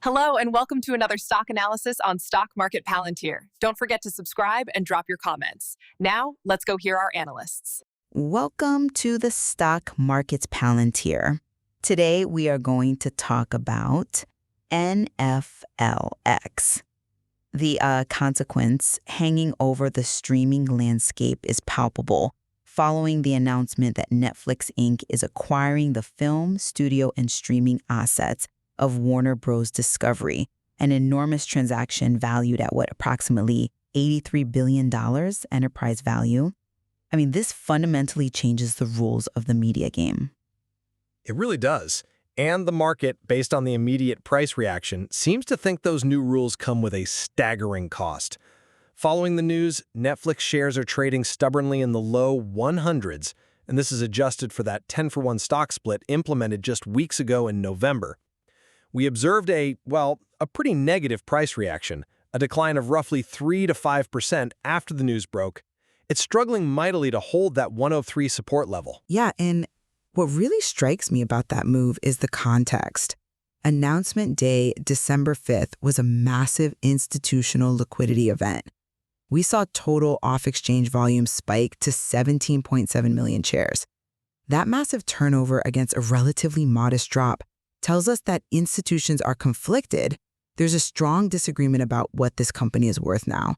Hello, and welcome to another stock analysis on Stock Market Palantir. Don't forget to subscribe and drop your comments. Now, let's go hear our analysts. Welcome to the Stock Market Palantir. Today, we are going to talk about NFLX. The consequence hanging over the streaming landscape is palpable following the announcement that Netflix Inc. is acquiring the film, studio, and streaming assets of Warner Bros. Discovery, an enormous transaction valued at approximately $83 billion enterprise value. I mean, this fundamentally changes the rules of the media game. It really does. And the market, based on the immediate price reaction, seems to think those new rules come with a staggering cost. Following the news, Netflix shares are trading stubbornly in the low 100s, and this is adjusted for that 10-for-1 stock split implemented just weeks ago in November. We observed a pretty negative price reaction, a decline of roughly 3 to 5% after the news broke. It's struggling mightily to hold that 103 support level. Yeah, and what really strikes me about that move is the context. Announcement day, December 5th, was a massive institutional liquidity event. We saw total off-exchange volume spike to 17.7 million shares. That massive turnover against a relatively modest drop tells us that institutions are conflicted. There's a strong disagreement about what this company is worth now.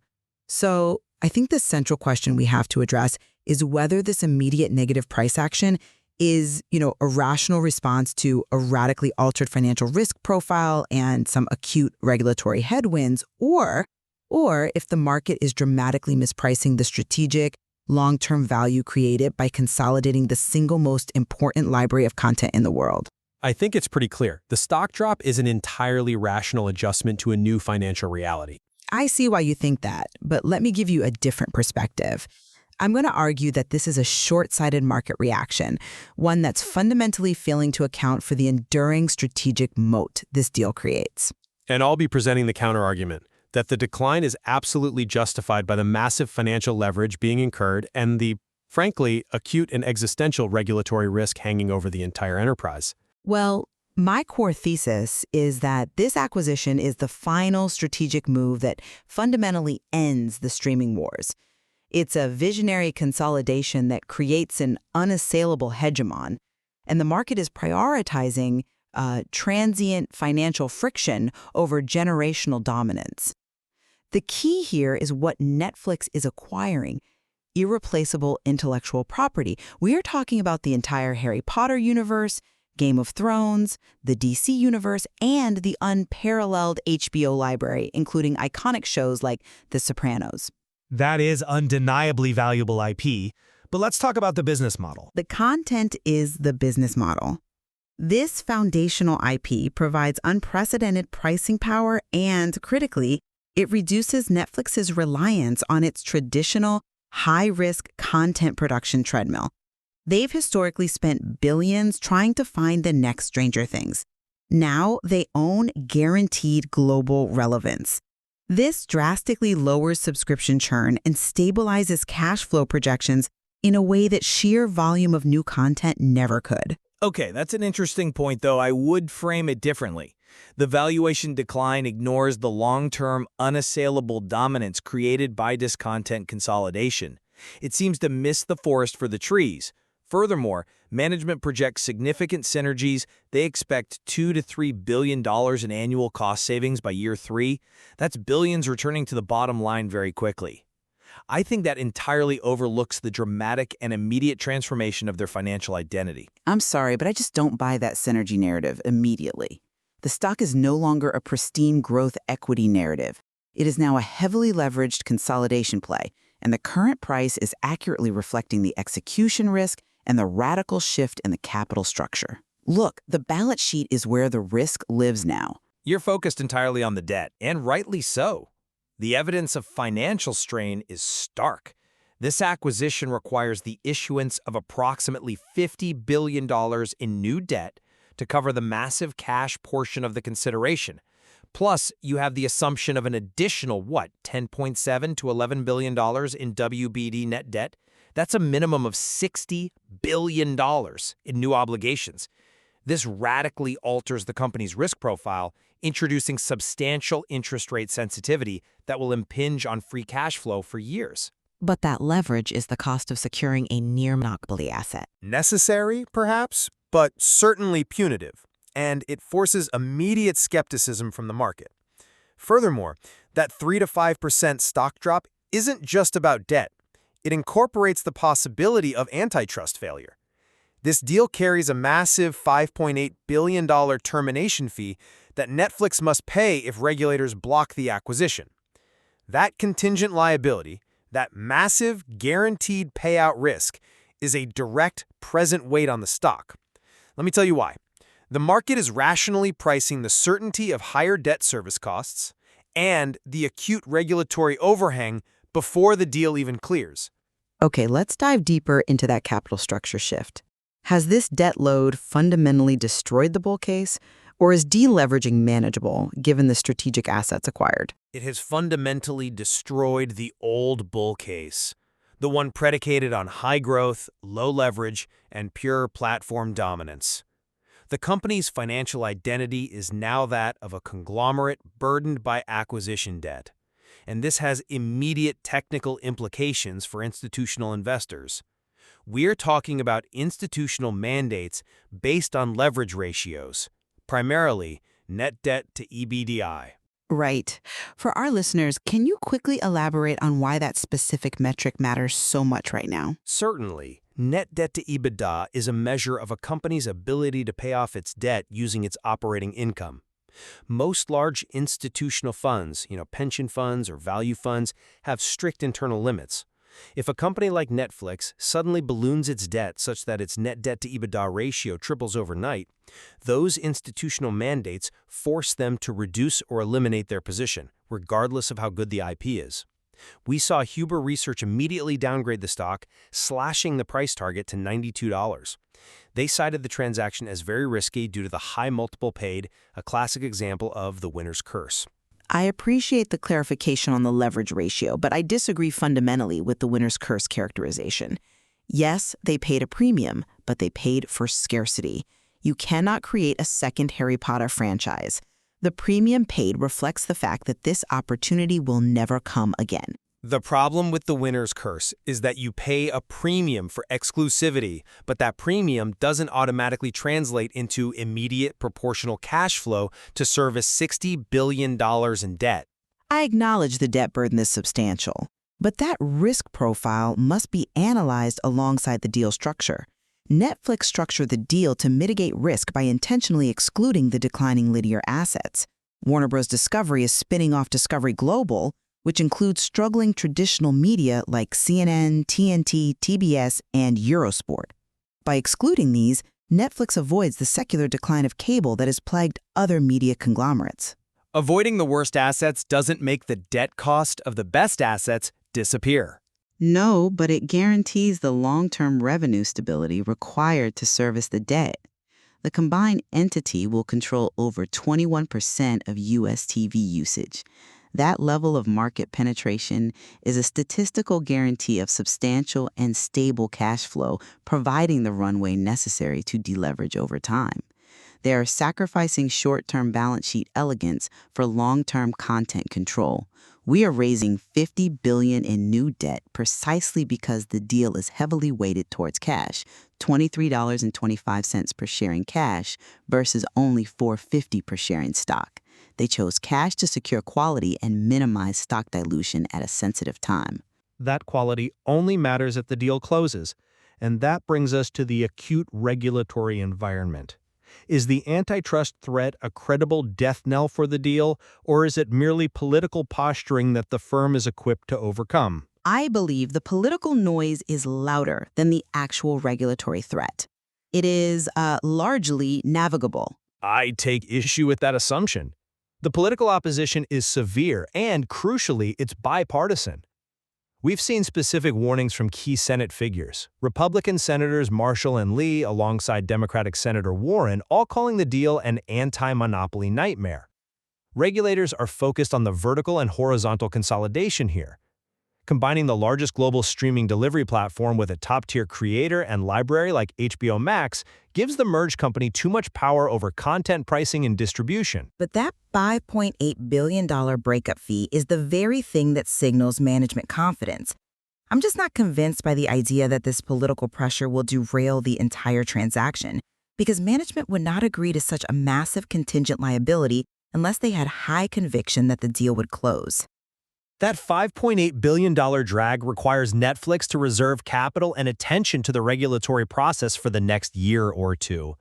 So I think the central question we have to address is whether this immediate negative price action is, a rational response to a radically altered financial risk profile and some acute regulatory headwinds, or if the market is dramatically mispricing the strategic, long-term value created by consolidating the single most important library of content in the world. I think it's pretty clear. The stock drop is an entirely rational adjustment to a new financial reality. I see why you think that, but let me give you a different perspective. I'm going to argue that this is a short-sighted market reaction, one that's fundamentally failing to account for the enduring strategic moat this deal creates. And I'll be presenting the counterargument that the decline is absolutely justified by the massive financial leverage being incurred and the, frankly, acute and existential regulatory risk hanging over the entire enterprise. Well, my core thesis is that this acquisition is the final strategic move that fundamentally ends the streaming wars. It's a visionary consolidation that creates an unassailable hegemon, and the market is prioritizing transient financial friction over generational dominance. The key here is what Netflix is acquiring: irreplaceable intellectual property. We are talking about the entire Harry Potter universe, Game of Thrones, the DC universe, and the unparalleled HBO library, including iconic shows like The Sopranos. That is undeniably valuable IP, but let's talk about the business model. The content is the business model. This foundational IP provides unprecedented pricing power and, critically, it reduces Netflix's reliance on its traditional high-risk content production treadmill. They've historically spent billions trying to find the next Stranger Things. Now they own guaranteed global relevance. This drastically lowers subscription churn and stabilizes cash flow projections in a way that sheer volume of new content never could. Okay, that's an interesting point, though. I would frame it differently. The valuation decline ignores the long-term, unassailable dominance created by this content consolidation. It seems to miss the forest for the trees. Furthermore, management projects significant synergies. They expect $2 to $3 billion in annual cost savings by year 3. That's billions returning to the bottom line very quickly. I think that entirely overlooks the dramatic and immediate transformation of their financial identity. I'm sorry, but I just don't buy that synergy narrative immediately. The stock is no longer a pristine growth equity narrative. It is now a heavily leveraged consolidation play, and the current price is accurately reflecting the execution risk and the radical shift in the capital structure. Look, the balance sheet is where the risk lives now. You're focused entirely on the debt, and rightly so. The evidence of financial strain is stark. This acquisition requires the issuance of approximately $50 billion in new debt to cover the massive cash portion of the consideration. Plus, you have the assumption of an additional, $10.7 to $11 billion in WBD net debt? That's a minimum of $60 billion in new obligations. This radically alters the company's risk profile introducing substantial interest rate sensitivity that will impinge on free cash flow for years. But that leverage is the cost of securing a near-monopoly asset. Necessary, perhaps, but certainly punitive, and it forces immediate skepticism from the market. Furthermore, that 3 to 5% stock drop isn't just about debt. It incorporates the possibility of antitrust failure. This deal carries a massive $5.8 billion termination fee that Netflix must pay if regulators block the acquisition. That contingent liability, that massive guaranteed payout risk, is a direct present weight on the stock. Let me tell you why. The market is rationally pricing the certainty of higher debt service costs and the acute regulatory overhang before the deal even clears. Okay, let's dive deeper into that capital structure shift. Has this debt load fundamentally destroyed the bull case, or is deleveraging manageable given the strategic assets acquired? It has fundamentally destroyed the old bull case, the one predicated on high growth, low leverage, and pure platform dominance. The company's financial identity is now that of a conglomerate burdened by acquisition debt, and this has immediate technical implications for institutional investors. We're talking about institutional mandates based on leverage ratios, primarily net debt to EBITDA. Right. For our listeners, can you quickly elaborate on why that specific metric matters so much right now? Certainly, net debt to EBITDA is a measure of a company's ability to pay off its debt using its operating income. Most large institutional funds, pension funds or value funds, have strict internal limits. If a company like Netflix suddenly balloons its debt such that its net debt to EBITDA ratio triples overnight, those institutional mandates force them to reduce or eliminate their position, regardless of how good the IP is. We saw Huber Research immediately downgrade the stock, slashing the price target to $92. They cited the transaction as very risky due to the high multiple paid, a classic example of the winner's curse. I appreciate the clarification on the leverage ratio, but I disagree fundamentally with the winner's curse characterization. Yes, they paid a premium, but they paid for scarcity. You cannot create a second Harry Potter franchise. The premium paid reflects the fact that this opportunity will never come again. The problem with the winner's curse is that you pay a premium for exclusivity, but that premium doesn't automatically translate into immediate proportional cash flow to service $60 billion in debt. I acknowledge the debt burden is substantial, but that risk profile must be analyzed alongside the deal structure. Netflix structured the deal to mitigate risk by intentionally excluding the declining linear assets. Warner Bros. Discovery is spinning off Discovery Global, which includes struggling traditional media like CNN, TNT, TBS, and Eurosport. By excluding these, Netflix avoids the secular decline of cable that has plagued other media conglomerates. Avoiding the worst assets doesn't make the debt cost of the best assets disappear. No, but it guarantees the long-term revenue stability required to service the debt. The combined entity will control over 21% of U.S. TV usage. That level of market penetration is a statistical guarantee of substantial and stable cash flow, providing the runway necessary to deleverage over time. They are sacrificing short-term balance sheet elegance for long-term content control. We are raising $50 billion in new debt precisely because the deal is heavily weighted towards cash, $23.25 per share in cash versus only $4.50 per share in stock. They chose cash to secure quality and minimize stock dilution at a sensitive time. That quality only matters if the deal closes, and that brings us to the acute regulatory environment. Is the antitrust threat a credible death knell for the deal, or is it merely political posturing that the firm is equipped to overcome? I believe the political noise is louder than the actual regulatory threat. It is largely navigable. I take issue with that assumption. The political opposition is severe, and crucially, it's bipartisan. We've seen specific warnings from key Senate figures, Republican Senators Marshall and Lee alongside Democratic Senator Warren, all calling the deal an anti-monopoly nightmare. Regulators are focused on the vertical and horizontal consolidation here. Combining the largest global streaming delivery platform with a top-tier creator and library like HBO Max gives the merged company too much power over content pricing and distribution. But that $5.8 billion breakup fee is the very thing that signals management confidence. I'm just not convinced by the idea that this political pressure will derail the entire transaction, because management would not agree to such a massive contingent liability unless they had high conviction that the deal would close. That $5.8 billion drag requires Netflix to reserve capital and attention to the regulatory process for the next year or two.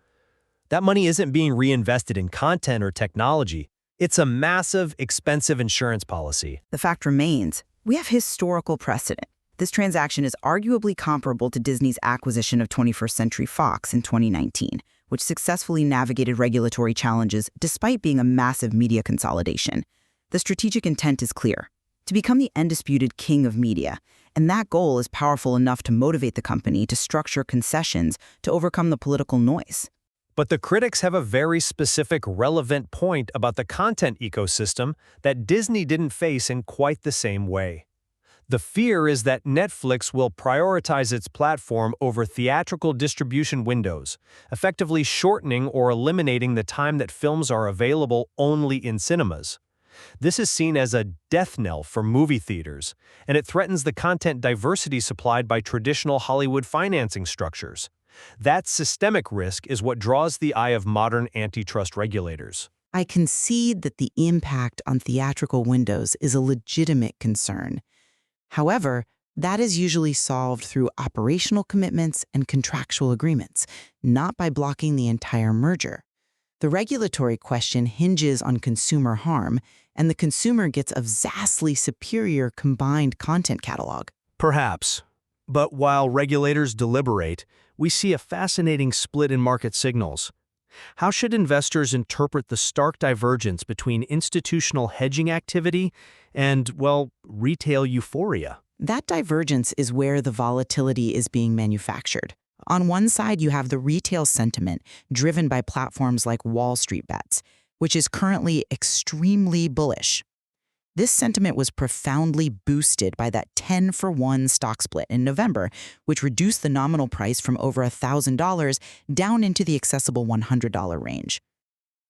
That money isn't being reinvested in content or technology. It's a massive, expensive insurance policy. The fact remains, we have historical precedent. This transaction is arguably comparable to Disney's acquisition of 21st Century Fox in 2019, which successfully navigated regulatory challenges despite being a massive media consolidation. The strategic intent is clear: to become the undisputed king of media, and that goal is powerful enough to motivate the company to structure concessions to overcome the political noise. But the critics have a very specific, relevant point about the content ecosystem that Disney didn't face in quite the same way. The fear is that Netflix will prioritize its platform over theatrical distribution windows, effectively shortening or eliminating the time that films are available only in cinemas. This is seen as a death knell for movie theaters, and it threatens the content diversity supplied by traditional Hollywood financing structures. That systemic risk is what draws the eye of modern antitrust regulators. I concede that the impact on theatrical windows is a legitimate concern. However, that is usually solved through operational commitments and contractual agreements, not by blocking the entire merger. The regulatory question hinges on consumer harm, and the consumer gets a vastly superior combined content catalog. Perhaps. But while regulators deliberate, we see a fascinating split in market signals. How should investors interpret the stark divergence between institutional hedging activity and, well, retail euphoria? That divergence is where the volatility is being manufactured. On one side, you have the retail sentiment driven by platforms like Wall Street Bets, which is currently extremely bullish. This sentiment was profoundly boosted by that 10-for-1 stock split in November, which reduced the nominal price from over $1,000 down into the accessible $100 range.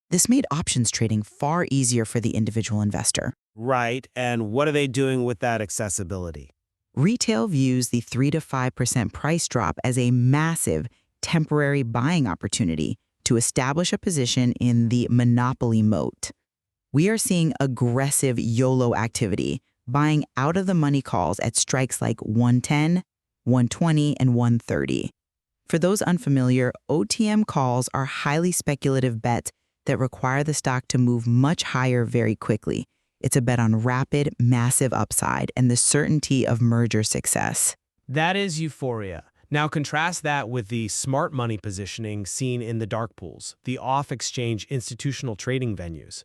This made options trading far easier for the individual investor. Right, and what are they doing with that accessibility? Retail views the 3 to 5% price drop as a massive, temporary buying opportunity to establish a position in the monopoly moat. We are seeing aggressive YOLO activity, buying out-of-the-money calls at strikes like 110, 120, and 130. For those unfamiliar, OTM calls are highly speculative bets that require the stock to move much higher very quickly. It's a bet on rapid, massive upside and the certainty of merger success. That is euphoria. Now contrast that with the smart money positioning seen in the dark pools, the off-exchange institutional trading venues.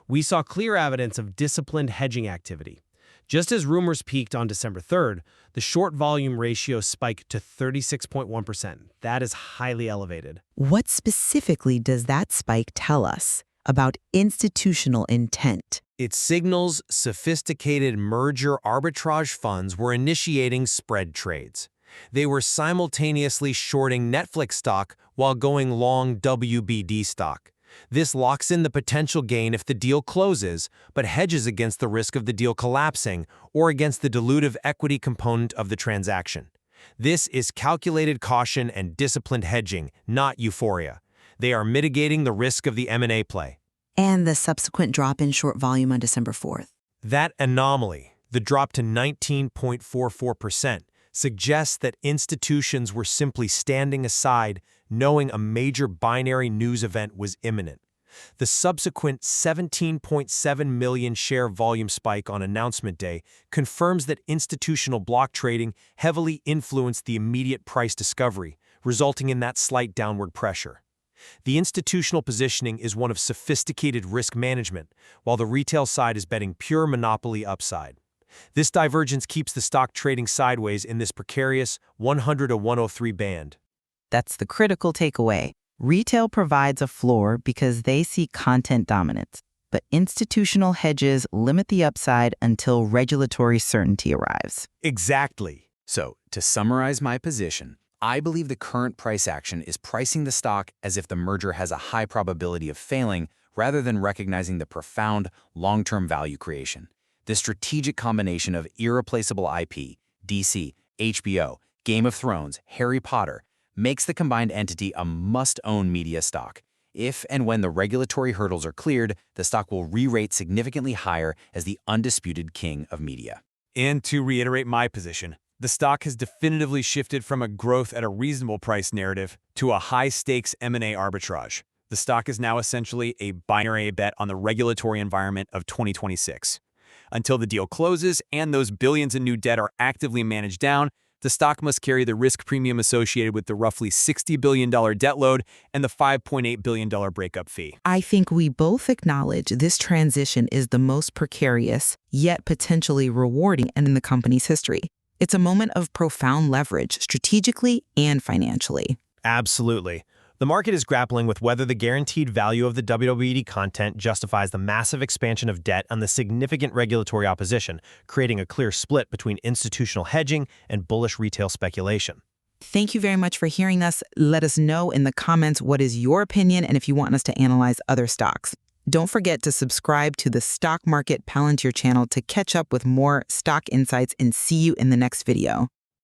We saw clear evidence of disciplined hedging activity. Just as rumors peaked on December 3rd, the short volume ratio spiked to 36.1%. That is highly elevated. What specifically does that spike tell us about institutional intent? It signals sophisticated merger arbitrage funds were initiating spread trades. They were simultaneously shorting Netflix stock while going long WBD stock. This locks in the potential gain if the deal closes, but hedges against the risk of the deal collapsing or against the dilutive equity component of the transaction. This is calculated caution and disciplined hedging, not euphoria. They are mitigating the risk of the M&A play. And the subsequent drop in short volume on December 4th. That anomaly, the drop to 19.44%, suggests that institutions were simply standing aside, knowing a major binary news event was imminent. The subsequent 17.7 million share volume spike on announcement day confirms that institutional block trading heavily influenced the immediate price discovery, resulting in that slight downward pressure. The institutional positioning is one of sophisticated risk management, while the retail side is betting pure monopoly upside. This divergence keeps the stock trading sideways in this precarious 100 to 103 band. That's the critical takeaway. Retail provides a floor because they see content dominance. but institutional hedges limit the upside until regulatory certainty arrives. Exactly. So, to summarize my position, I believe the current price action is pricing the stock as if the merger has a high probability of failing rather than recognizing the profound long-term value creation. The strategic combination of irreplaceable IP, DC, HBO, Game of Thrones, Harry Potter, makes the combined entity a must-own media stock. If and when the regulatory hurdles are cleared, the stock will re-rate significantly higher as the undisputed king of media. And to reiterate my position, the stock has definitively shifted from a growth at a reasonable price narrative to a high-stakes M&A arbitrage. The stock is now essentially a binary bet on the regulatory environment of 2026. Until the deal closes and those billions in new debt are actively managed down, the stock must carry the risk premium associated with the roughly $60 billion debt load and the $5.8 billion breakup fee. I think we both acknowledge this transition is the most precarious, yet potentially rewarding in the company's history. It's a moment of profound leverage, strategically and financially. Absolutely. The market is grappling with whether the guaranteed value of the WWED content justifies the massive expansion of debt and the significant regulatory opposition, creating a clear split between institutional hedging and bullish retail speculation. Thank you very much for hearing us. Let us know in the comments what is your opinion and if you want us to analyze other stocks. Don't forget to subscribe to the Stock Market Palantir channel to catch up with more stock insights, and see you in the next video.